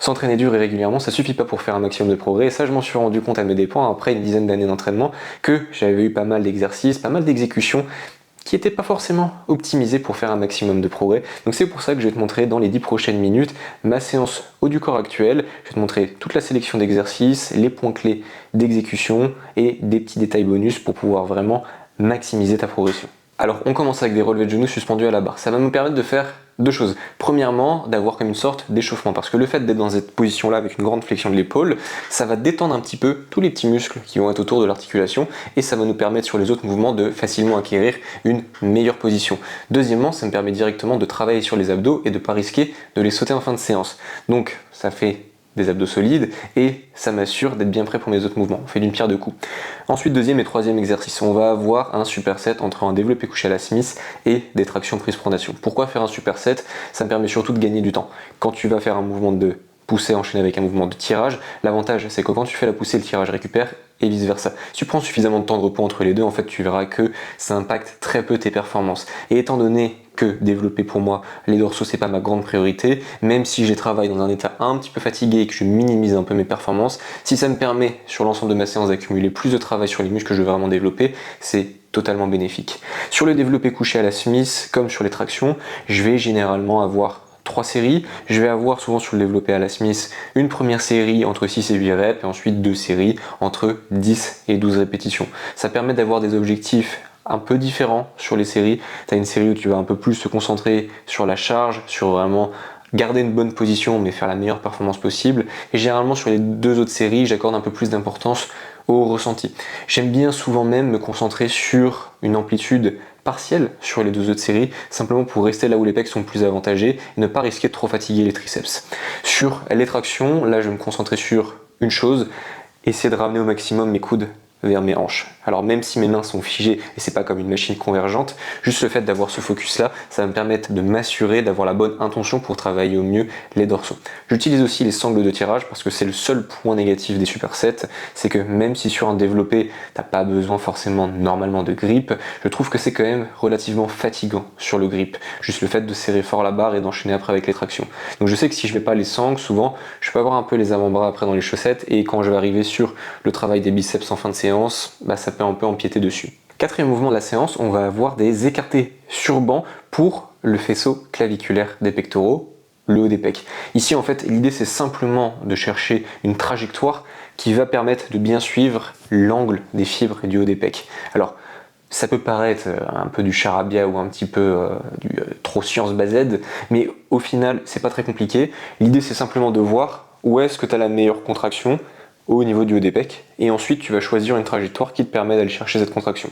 S'entraîner dur et régulièrement, ça suffit pas pour faire un maximum de progrès. Et ça, je m'en suis rendu compte à mes dépens après une dizaine d'années d'entraînement que j'avais eu pas mal d'exercices, pas mal d'exécutions qui n'étaient pas forcément optimisés pour faire un maximum de progrès. Donc c'est pour ça que je vais te montrer dans les 10 prochaines minutes ma séance haut du corps actuelle. Je vais te montrer toute la sélection d'exercices, les points clés d'exécution et des petits détails bonus pour pouvoir vraiment maximiser ta progression. Alors on commence avec des relevés de genoux suspendus à la barre. Ça va nous permettre de faire deux choses. Premièrement, d'avoir comme une sorte d'échauffement, parce que le fait d'être dans cette position-là avec une grande flexion de l'épaule, ça va détendre un petit peu tous les petits muscles qui vont être autour de l'articulation et ça va nous permettre sur les autres mouvements de facilement acquérir une meilleure position. Deuxièmement, ça me permet directement de travailler sur les abdos et de ne pas risquer de les sauter en fin de séance. Donc ça fait des abdos solides et ça m'assure d'être bien prêt pour mes autres mouvements. On fait d'une pierre deux coups. Ensuite, deuxième et troisième exercice, on va avoir un superset entre un développé couché à la Smith et des tractions prise pronation. Pourquoi faire un superset? Ça me permet surtout de gagner du temps. Quand tu vas faire un mouvement de poussée enchaîné avec un mouvement de tirage, l'avantage c'est que quand tu fais la poussée, le tirage récupère et vice versa. Si tu prends suffisamment de temps de repos entre les deux, en fait tu verras que ça impacte très peu tes performances. Et étant donné que développer pour moi les dorsaux c'est pas ma grande priorité, même si je travaille dans un état un petit peu fatigué et que je minimise un peu mes performances, si ça me permet sur l'ensemble de ma séance d'accumuler plus de travail sur les muscles que je veux vraiment développer, c'est totalement bénéfique. Sur le développé couché à la Smith, comme sur les tractions, je vais généralement avoir 3 séries. Je vais avoir souvent sur le développé à la Smith une première série entre 6 et 8 reps et ensuite 2 séries entre 10 et 12 répétitions. Ça permet d'avoir des objectifs un peu différents sur les séries. Tu as une série où tu vas un peu plus te concentrer sur la charge, sur vraiment garder une bonne position mais faire la meilleure performance possible. Et généralement sur les 2 autres séries, j'accorde un peu plus d'importance au ressenti. J'aime bien souvent même me concentrer sur une amplitude partielle sur les 2 autres séries, simplement pour rester là où les pecs sont plus avantagés et ne pas risquer de trop fatiguer les triceps. Sur les tractions, là je vais me concentrer sur une chose, essayer de ramener au maximum mes coudes vers mes hanches. Alors même si mes mains sont figées et c'est pas comme une machine convergente, juste le fait d'avoir ce focus là, ça va me permettre de m'assurer d'avoir la bonne intention pour travailler au mieux les dorsaux. J'utilise aussi les sangles de tirage parce que c'est le seul point négatif des supersets, c'est que même si sur un développé t'as pas besoin forcément normalement de grip, je trouve que c'est quand même relativement fatigant sur le grip, juste le fait de serrer fort la barre et d'enchaîner après avec les tractions. Donc je sais que si je vais pas les sangles, souvent je peux avoir un peu les avant-bras après dans les chaussettes et quand je vais arriver sur le travail des biceps en fin de séance, ça peut un peu empiéter dessus. Quatrième mouvement de la séance, on va avoir des écartés sur banc pour le faisceau claviculaire des pectoraux, le haut des pecs. Ici en fait l'idée c'est simplement de chercher une trajectoire qui va permettre de bien suivre l'angle des fibres et du haut des pecs. Alors ça peut paraître un peu du charabia ou un petit peu du trop science based, mais au final c'est pas très compliqué. L'idée c'est simplement de voir où est-ce que tu as la meilleure contraction au niveau du haut des pecs, et ensuite tu vas choisir une trajectoire qui te permet d'aller chercher cette contraction.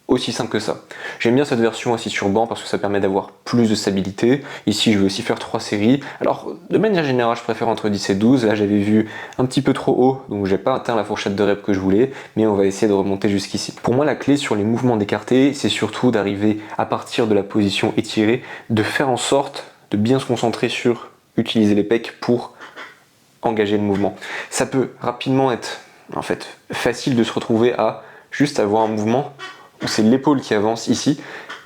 Aussi simple que ça. J'aime bien cette version assis sur banc parce que ça permet d'avoir plus de stabilité. Ici je vais aussi faire 3 séries. Alors de manière générale je préfère entre 10 et 12, là j'avais vu un petit peu trop haut, donc j'ai pas atteint la fourchette de reps que je voulais, mais on va essayer de remonter jusqu'ici. Pour moi la clé sur les mouvements d'écarté, c'est surtout d'arriver à partir de la position étirée, de faire en sorte de bien se concentrer sur utiliser les pecs pour engager le mouvement. Ça peut rapidement être en fait facile de se retrouver à juste avoir un mouvement où c'est l'épaule qui avance ici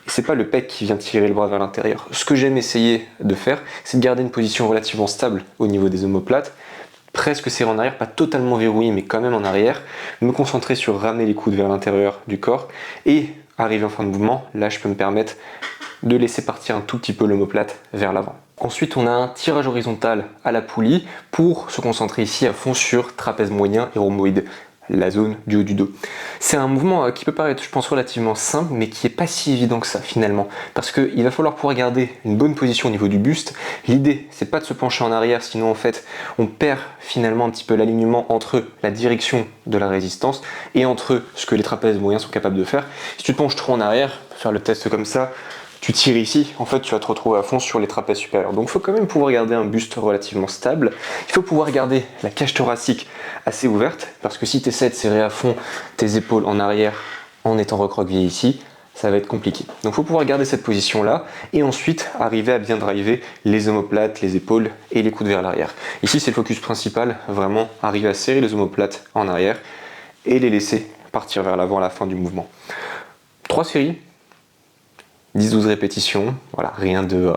et c'est pas le pec qui vient tirer le bras vers l'intérieur. Ce que j'aime essayer de faire, c'est de garder une position relativement stable au niveau des omoplates, presque serré en arrière, pas totalement verrouillé mais quand même en arrière, me concentrer sur ramener les coudes vers l'intérieur du corps et arriver en fin de mouvement, là je peux me permettre de laisser partir un tout petit peu l'omoplate vers l'avant. Ensuite, on a un tirage horizontal à la poulie pour se concentrer ici à fond sur trapèze moyen et rhomboïde, la zone du haut du dos. C'est un mouvement qui peut paraître, je pense, relativement simple, mais qui n'est pas si évident que ça finalement, parce qu'il va falloir pouvoir garder une bonne position au niveau du buste. L'idée, c'est pas de se pencher en arrière, sinon en fait, on perd finalement un petit peu l'alignement entre la direction de la résistance et entre ce que les trapèzes moyens sont capables de faire. Si tu te penches trop en arrière, faire le test comme ça, tu tires ici, en fait tu vas te retrouver à fond sur les trapèzes supérieurs. Donc il faut quand même pouvoir garder un buste relativement stable. Il faut pouvoir garder la cage thoracique assez ouverte, parce que si tu essaies de serrer à fond tes épaules en arrière en étant recroquevillé ici, ça va être compliqué. Donc il faut pouvoir garder cette position là et ensuite arriver à bien driver les omoplates, les épaules et les coudes vers l'arrière. Ici c'est le focus principal, vraiment arriver à serrer les omoplates en arrière et les laisser partir vers l'avant à la fin du mouvement. 3 séries. 10-12 répétitions, voilà, rien de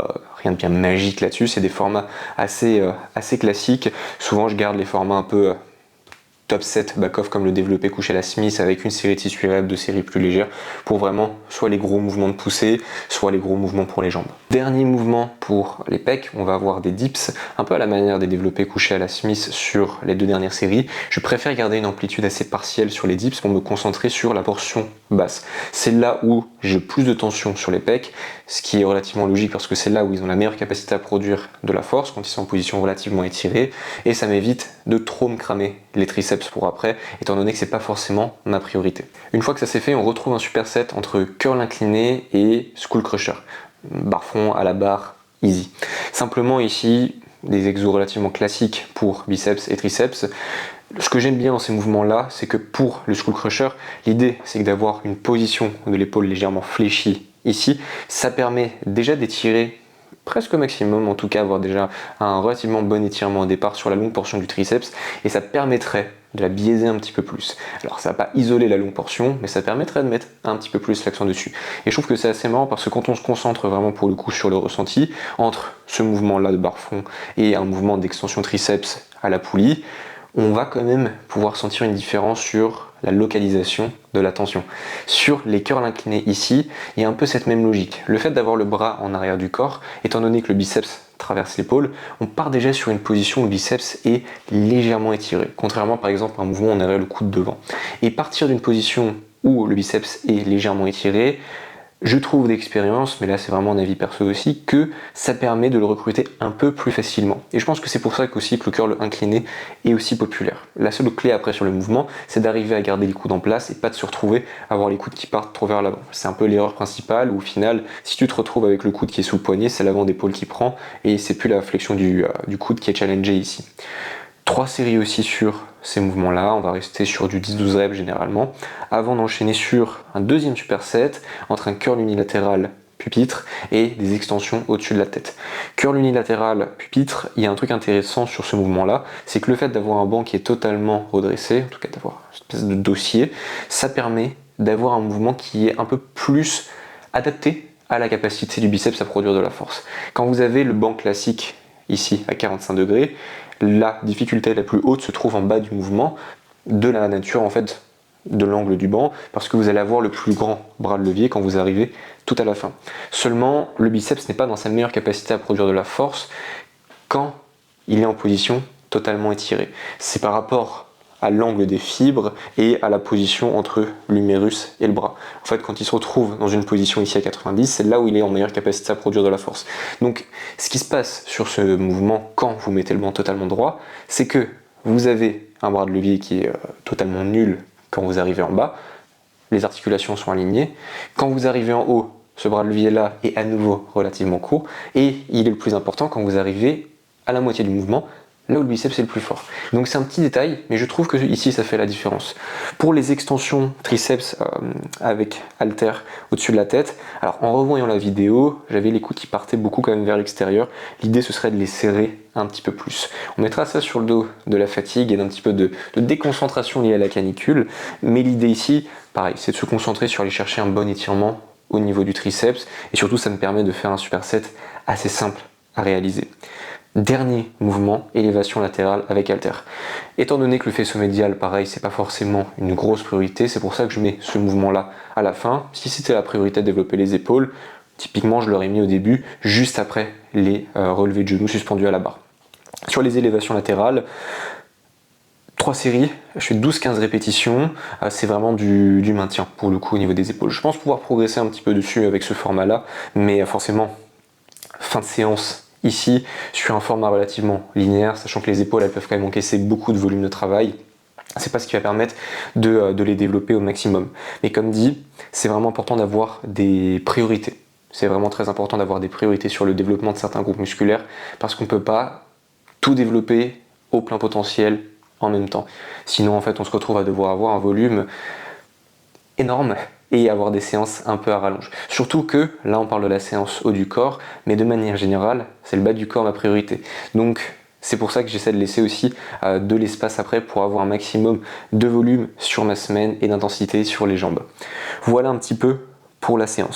bien magique là-dessus, c'est des formats assez classiques. Souvent je garde les formats un peu top 7 back-off comme le développé couché à la Smith avec une série de 6 reps de séries plus légères pour vraiment soit les gros mouvements de poussée, soit les gros mouvements pour les jambes. Dernier mouvement pour les pecs, on va avoir des dips, un peu à la manière des développés couchés à la Smith sur les 2 dernières séries. Je préfère garder une amplitude assez partielle sur les dips pour me concentrer sur la portion basse. C'est là où j'ai plus de tension sur les pecs, ce qui est relativement logique parce que c'est là où ils ont la meilleure capacité à produire de la force quand ils sont en position relativement étirée, et ça m'évite de trop me cramer les triceps pour après, étant donné que c'est pas forcément ma priorité. Une fois que ça c'est fait, on retrouve un superset entre curl incliné et skull crusher. Barre front à la barre, easy. Simplement ici, des exos relativement classiques pour biceps et triceps. Ce que j'aime bien dans ces mouvements-là, c'est que pour le skull crusher, l'idée c'est d'avoir une position de l'épaule légèrement fléchie ici. Ça permet déjà d'étirer presque au maximum, en tout cas avoir déjà un relativement bon étirement au départ sur la longue portion du triceps, et ça permettrait de la biaiser un petit peu plus. Alors ça va pas isoler la longue portion, mais ça permettrait de mettre un petit peu plus l'accent dessus. Et je trouve que c'est assez marrant parce que quand on se concentre vraiment pour le coup sur le ressenti, entre ce mouvement-là de barre front et un mouvement d'extension triceps à la poulie, on va quand même pouvoir sentir une différence sur la localisation de la tension. Sur les curls inclinés ici, il y a un peu cette même logique. Le fait d'avoir le bras en arrière du corps, étant donné que le biceps traverse l'épaule, on part déjà sur une position où le biceps est légèrement étiré, contrairement par exemple à un mouvement où on aurait le coude devant. Et partir d'une position où le biceps est légèrement étiré, je trouve d'expérience, mais là c'est vraiment un avis perso aussi, que ça permet de le recruter un peu plus facilement. Et je pense que c'est pour ça qu'aussi que le curl incliné est aussi populaire. La seule clé après sur le mouvement, c'est d'arriver à garder les coudes en place et pas de se retrouver à avoir les coudes qui partent trop vers l'avant. C'est un peu l'erreur principale où au final, si tu te retrouves avec le coude qui est sous le poignet, c'est l'avant d'épaule qui prend et c'est plus la flexion du coude qui est challengée ici. 3 séries aussi sur ces mouvements-là, on va rester sur du 10-12 reps généralement, avant d'enchaîner sur un deuxième superset entre un curl unilatéral pupitre et des extensions au-dessus de la tête. Curl unilatéral pupitre, il y a un truc intéressant sur ce mouvement-là, c'est que le fait d'avoir un banc qui est totalement redressé, en tout cas d'avoir une espèce de dossier, ça permet d'avoir un mouvement qui est un peu plus adapté à la capacité du biceps à produire de la force. Quand vous avez le banc classique ici à 45 degrés, la difficulté la plus haute se trouve en bas du mouvement, de la nature en fait de l'angle du banc, parce que vous allez avoir le plus grand bras de levier quand vous arrivez tout à la fin. Seulement, le biceps n'est pas dans sa meilleure capacité à produire de la force quand il est en position totalement étirée. C'est par rapport à l'angle des fibres et à la position entre l'humérus et le bras. En fait, quand il se retrouve dans une position ici à 90, c'est là où il est en meilleure capacité à produire de la force. Donc, ce qui se passe sur ce mouvement quand vous mettez le banc totalement droit, c'est que vous avez un bras de levier qui est totalement nul quand vous arrivez en bas, les articulations sont alignées. Quand vous arrivez en haut, ce bras de levier là est à nouveau relativement court, et il est le plus important quand vous arrivez à la moitié du mouvement, là où le biceps est le plus fort. Donc c'est un petit détail, mais je trouve que ici ça fait la différence. Pour les extensions triceps avec halter au-dessus de la tête, alors en revoyant la vidéo, j'avais les coudes qui partaient beaucoup quand même vers l'extérieur. L'idée ce serait de les serrer un petit peu plus. On mettra ça sur le dos de la fatigue et d'un petit peu de déconcentration liée à la canicule, mais l'idée ici, pareil, c'est de se concentrer sur aller chercher un bon étirement au niveau du triceps, et surtout ça me permet de faire un superset assez simple à réaliser. Dernier mouvement, élévation latérale avec halter. Étant donné que le faisceau médial, pareil, c'est pas forcément une grosse priorité, c'est pour ça que je mets ce mouvement-là à la fin. Si c'était la priorité de développer les épaules, typiquement je l'aurais mis au début, juste après les relevés de genoux suspendus à la barre. Sur les élévations latérales, 3 séries, je fais 12-15 répétitions, c'est vraiment du maintien pour le coup au niveau des épaules. Je pense pouvoir progresser un petit peu dessus avec ce format-là, mais forcément, fin de séance, ici, sur un format relativement linéaire, sachant que les épaules elles peuvent quand même encaisser beaucoup de volume de travail. C'est pas ce qui va permettre de les développer au maximum. Mais comme dit, c'est vraiment important d'avoir des priorités. C'est vraiment très important d'avoir des priorités sur le développement de certains groupes musculaires, parce qu'on ne peut pas tout développer au plein potentiel en même temps. Sinon, en fait, on se retrouve à devoir avoir un volume énorme et avoir des séances un peu à rallonge. Surtout que, là on parle de la séance haut du corps, mais de manière générale, c'est le bas du corps ma priorité. Donc c'est pour ça que j'essaie de laisser aussi de l'espace après pour avoir un maximum de volume sur ma semaine et d'intensité sur les jambes. Voilà un petit peu pour la séance.